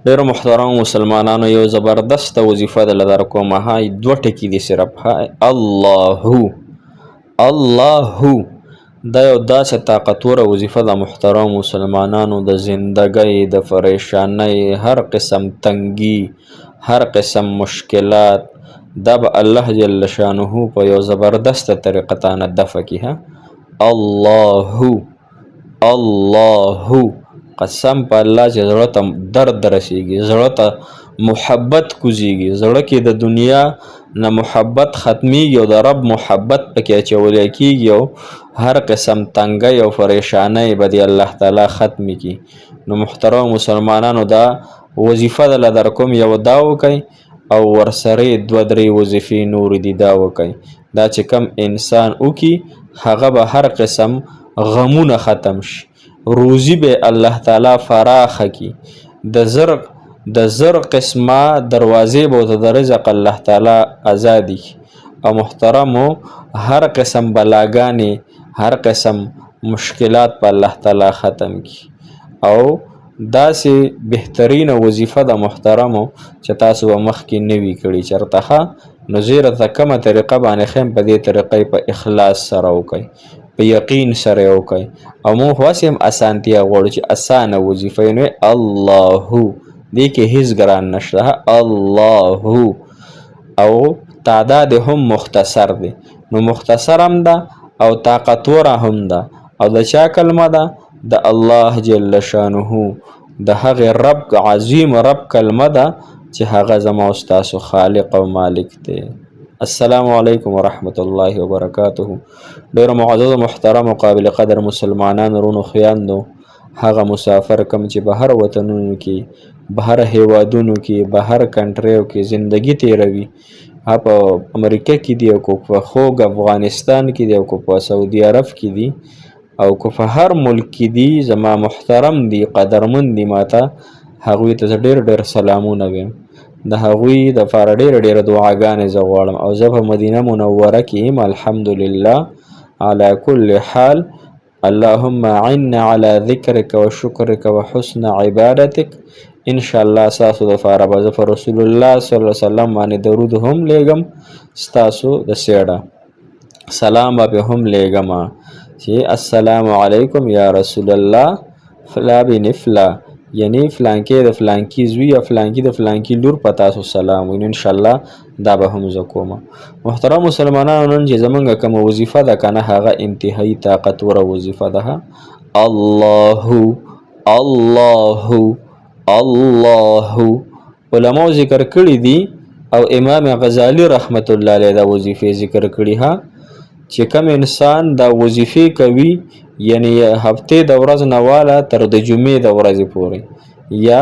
ډیرو محترم مسلمانانو یو زبردست وظیفه د لدر کومه ها دوه ټکي دي صرف ها الله دا یو داسې طاقتوره وظیفه د محترم مسلمانانو د زندګۍ د پریشانۍ هر قسم تنګي هر قسم مشکلات دا به الله جل شانه په یو زبردست طریقه تانه دفع کی ها الله قسم په الله چې زړه ته درد رسیږي زړه ته محبت کوزیږي زړه کې د دنیا نه محبت ختمیږي او د رب محبت پکې اچولی کېږي او هر قسم تنګۍ او پریشانۍ به د الله تعالی ختمې کړي. نو محترم مسلمانانو دا وظیفه دله در کوم یو دا وکئ او ورسره دوه درې وظیفې نورې دي دا وکئ. دا چې کم انسان وکړي هغه به هر قسم غمونه ختم شي روزی به الله تعالی فراخه کی د زر قسمه دروازې به د رزق الله تعالی ازادي او محترمو هر قسم بلاګانې هر قسم مشکلات په الله تعالی ختم کی او داسې بهترین وظیفه د محترمو چې تاسو به مخکې نوي کړي چرته نو زیره ته کومه طریقه باندې خیم په دې طریقې په اخلاص سره وکړئ په یقین سره وکړئ او موږ واسې هم اسانتیا غواړو چې اسانه وظیفه یې نو الله دې کې هیڅ ګران نشته الله او تعداد هم مختصر دی نو مختصر هم ده او طاقتوره هم ده او د چا کلمه ده د الله جل شانه د هغې رب عظیم رب کلمه ده چې هغه زما ستاسو خالق او مالک دی. السلام علیکم ورحمت الله وبرکاته. ډیر معزز محترم او قابل قدر مسلمانان رونو خیاندو هغه مسافر کم چې بهر وطنونو کې بهر هیوادونو کې بهر کنټریو کې زندگی تیروي په امریکا کې دی او په خوږ افغانستان کې دی او په سعودي عرب کې دی او په هر ملک کې دی زما محترم دی قدرمن دی ماته هغوی ته ډیر ډیر سلامونه ویم د هغوی د پاره ډېره دعاګانې زه غواړم او زه په مدینه منوره کې یم الحمدلله على كل حال. اللهم عنا على ذکرک و شکرک و حسن عبادتک. ان شاء الله ستاسو د پاره به زه په رسول الله صلی الله علیه وسلم باندې درود هم لیږم ستاسو د سیړه سلام به هم لیږم چې السلام علیکم یا رسول الله فلا بن فلا یعنی فلانکی د فلانکی زوی یا فلانکی د فلانکی لور په تاسو سلام وینو ان شاء الله دا به هم زه کوم. محترم مسلمانانو نن چې زمونږ کومه وظیفه ده کنه هغه انتهایی طاقتوره وظیفه ده الله علماء ذکر کړي دي او امام غزالی رحمت الله علیه دا وظیفه ذکر کړي ها چې کوم انسان دا وظیفه کوي یعنی هفته د ورځ نواله تر د جمعې د ورځې پورې یا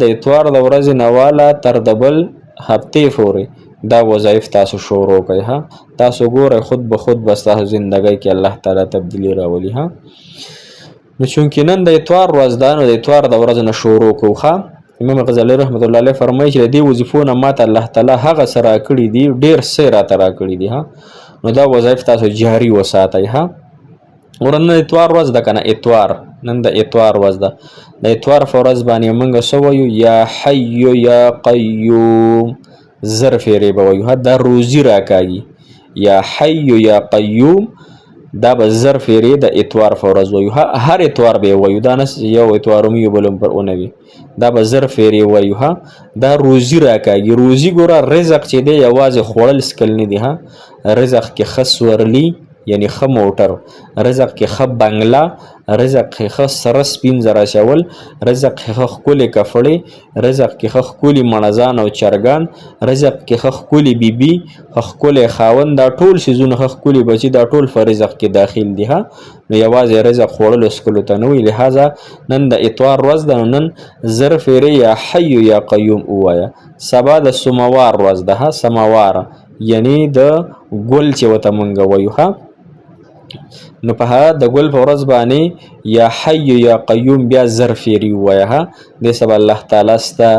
د اتوار د ورځې نواله تر د بل هفته پورې دا وظایف تاسو شروع کړئ ها. تاسو ګورئ خود به خود بس تاسو زندګۍ کې الله تعالی تبدیلی راولي ها. نو چونکې نن د اتوار ورځ ده نو د اتوار د ورځې نه شروع کوو ها. امام غزالی رحمت الله علیه فرمایي چې د دې وظیفو نه ماته الله تعالی هغه څه راکړي دي ډېر څه راته راکړي دي ها. نو دا وظایف تاسو جاري وساتئ ها. ورنه اتوار ورځ ده کنه اتوار نن د اتوار ورځ ده د اتوار په ورځ باندې موږ څه وایو یا حی یا قیوم زر فیرې به وایو دا روزي راکاږي یا حی یا قیوم دا به زر فیرې د اتوار په ورځ وایو هر اتوار به وایو دا نه یو اتوار مې بلم پر اونوي دا به زر فیرې وایو دا روزي راکاږي. روزي ګوره رزق چې دی یوازې خوړل سکل نه دی رزق کې خس ورلی یعنی خ موټر رزق کې خ بنگلا رزق کې خ سره سپین زرا شول رزق کې خ کولې کفړې رزق کې خ کولې منځان او چرګان رزق کې خ کولې بیبي خ کولې خاون دا ټول شیزونه خ کولې بچي دا ټول پر رزق کې داخل دي ها. نو یوازې رزق خوړل اسکلو ته نوې لہذا نن د اتوار ورځ ده نن زر فیرې یا حی یا قیوم اوایا. سبا د سموار ورځ ده سموار یعنی د ګل چې وته مونږ وایو ها. نو په د ګل په ورځ باندې یا حی یا قیوم بیا زر فیری وایه د سبا الله تعالی ستا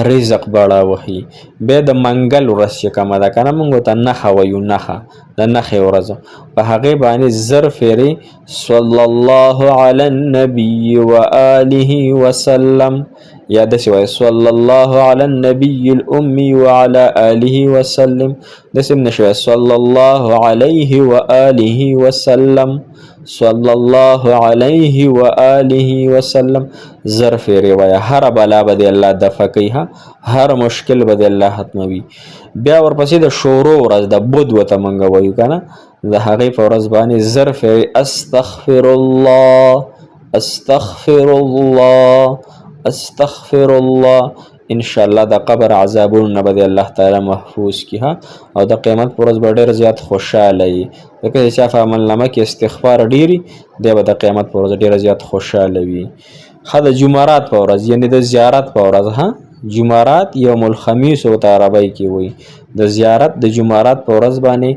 رزق بڑا وهي. بیا د منګل ورځ چې کومه ده کنه مونږ ته نخه وایو نخه د نخې ورځ په هغې باندې زر فیری صلی الله علی النبی و آله وسلم یا داسې وایي صلی الله علی النبي الأمي وعلى آله وسلم. داسې هم نشي وایي صلی الله علیه وآله وسلم، صلی الله علیه وآله وسلم. زر فیرې وایه، هر بلا به دې الله دفع کوي، هر مشکل به دې الله ختموي. بیا ورپسې د شورو ورځ د بد ورته موږ وایو که نه، د هغې په ورځ باندې زر فیرې استغفر الله، استغفر الله، استغفر الله. انشاءالله د قبر عذابونو نه به د الله تعالی محفوظ کړي او د قیامت په ورځ به ډېر زیات خوشحاله وي. ځکه چې چا په عملنامه کې استغفار ډېري، دی به د قیامت په ورځ ډېره زیات خوشحاله وي. د جمعرات په ورځ یعنې د زیارت په ورځ، جمعرات یوم الخمیس ورته عربی کې وایي. د زیارت د جمعرات په ورځ باندې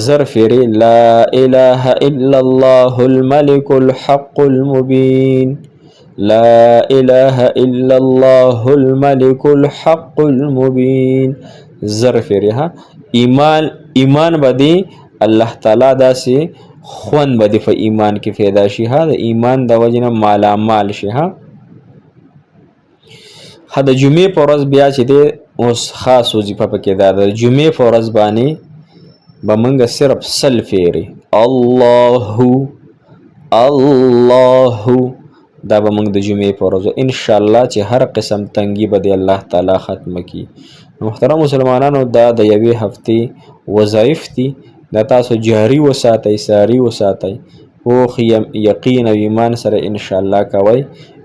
زر فیرې لا اله الا الله الملك الحق المبین، لا اله الا الله الملك الحق المبین. زر فیرې ایمان به دې الله تعالی داسې خوند به دې په ایمان کې پیدا شي، د ایمان د وجې نه مالامال شي. د جمعې په ورځ بیا چې دی اوس خاص وظیفه پکې دا ده، د جمعې په ورځ باندې به موږ صرف سل فیرې الله الله، دا به موږ د جمعې په ورځ انشاءالله چې هر قسم تنګي به د الله تعالی ختمه کړي. محترم مسلمانانو، دا د یوې هفتې وظایف دي، دا تاسو جاري وساتئ، ساري وساتئ، پوخ یقین او ایمان سره انشاءالله کوئ.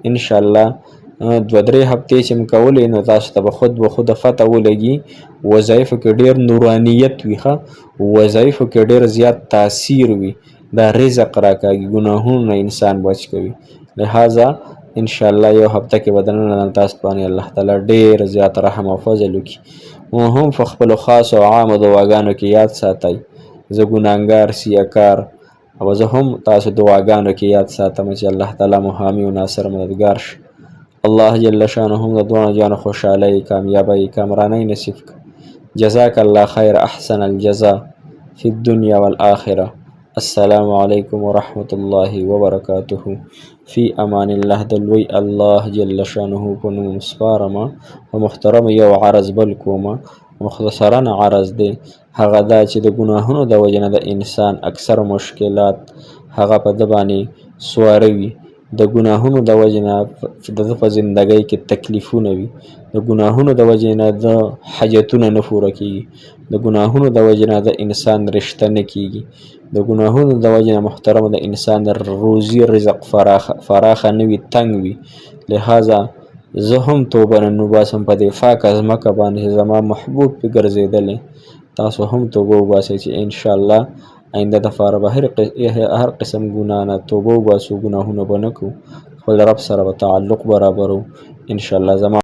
انشاءالله 2-3 هفتې چې م کولې نو تاسو ته به خود به خوده فتح ولګي. وظایفو کې ډېر نورانیت وي، وظایفو کې ډېر زیات تاثیر وي، دا رزق راکاږي، ګناهونو نه انسان بچ کوي. لہذا انشاءالله یو هفته کې به دننه تاسو باندې الله تعالی ډېر زیات رحم او فضل وکړي. هم په خپلو خاصو او عامو دعاګانو کې یاد ساتئ. زه ګناهګار سیاکار، او زه هم تاسو دعاګانو کې یاد ساتم چې الله تعالی مو حامی و ناصر مددګار شي. الله جل شانه هم د دواړو جانو خوشحالۍ، کامیابۍ، کامرانۍ نصیب کړه. جزاک الله خیر، احسن الجزاء فی الدنیا والآخرة. السلام علیکم ورحمة الله وبرکاته. فی امان الله. د لوی الله جل شانه په نوم سپارمه. په محترم یو عرض بل کومه، مختصرا عرض دی، هغه دا چې د ګناهونو د وجې نه د انسان اکثر مشکلات هغه په ده باندې سواره وي. د ګناهونو د وجې نه د ده په زندګۍ کې تکلیفونه وي، د ګناهونو د وجې نه د حاجتونه نه پوره کېږي، د ګناهونو د وجې نه د انسان رشته نه کېږي، د ګناهونو د وجې نه محترم د انسان روزي رزق فراخه نه وي، تنګ وي. لہذا زه هم توبه نن وباسم په دې پاکه ځمکه باندې زما محبوب پې ګرځېدلی. تاسو هم توبه وباسئ چې انشاءالله آینده دپاره به هر قسم ګناه نه توبه وباسو، ګناهونه به نه کوو، خپل رب سره به تعلق برابرو انشاءالله. زما